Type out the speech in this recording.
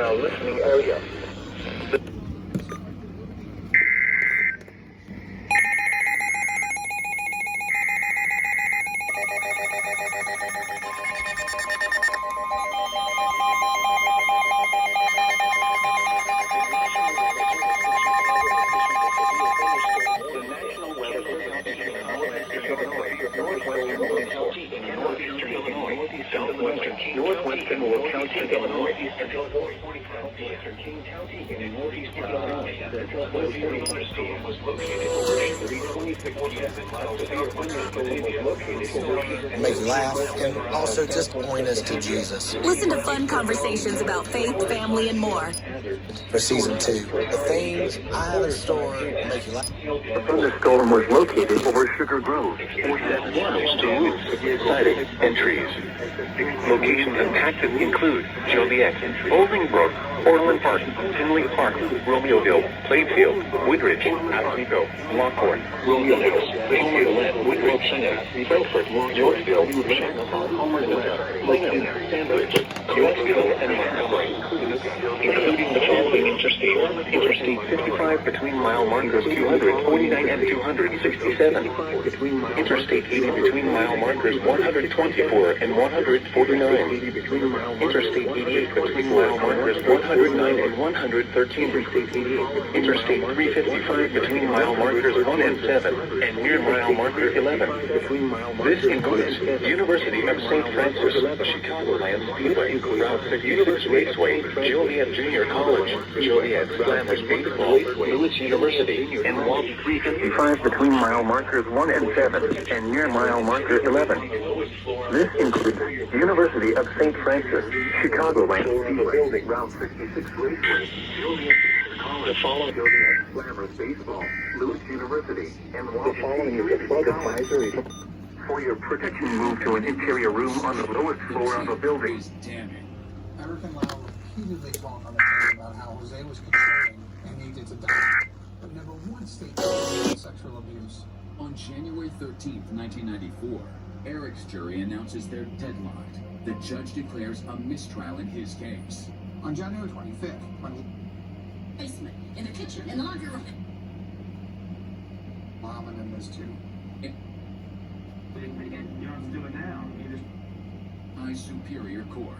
now listening area. Northwestern Will County, Illinois, northeastern Illinois, 45 Western King County, in northeastern Illinois. The thunderstorm was located over 326.7 miles southwest of Virginia. Make you laugh and also just point us to Jesus. Listen to fun conversations about faith, family, and more. For season 2, the things I have in store make you laugh. The thunderstorm was located over Sugar Grove, 471 is to roofs, siding, and trees. Locations impacted include Joliet, Bolingbrook, Orland Park, Tinley Park, Romeoville, Plainfield, Woodridge, Oswego, Lockhorn, Romeo Hills, Plainfield, Woodridge Center, Frankfort, Yorkville, Lincoln, Sandwich, Yorkville, and Montgomery, including the following Interstate 55 between mile markers 249 and 267, Interstate 80 between mile markers 124 and 149, Interstate 88 between mile markers 109 and 113, Interstate 355 between mile markers 1 and 7, and near mile marker 11. This includes University of St. Francis, Chicagoland Speedway, Route 66 Raceway, Joliet Junior College, Joliet Slammers Baseball, Lewis University, and Walt 355 between mile markers 1 and 7, and near mile marker 11. This includes University of St. Francis, Chicagoland Speedway, Route 66 Raceway, Joliet College, Joliet Slammers Baseball, Lewis University, and Walt. The following is a flood advisory. For your protection, move to an interior room on the lowest floor of a building. Eric and Lau repeatedly talked on the phone about how Jose was controlling and needed to die, but never once stated sexual abuse. On January 13th, 1994, Eric's jury announces their deadline. The judge declares a mistrial in his case. On January 25th, when basement, in the kitchen, in the laundry room. Mom and then this too. High Superior Court.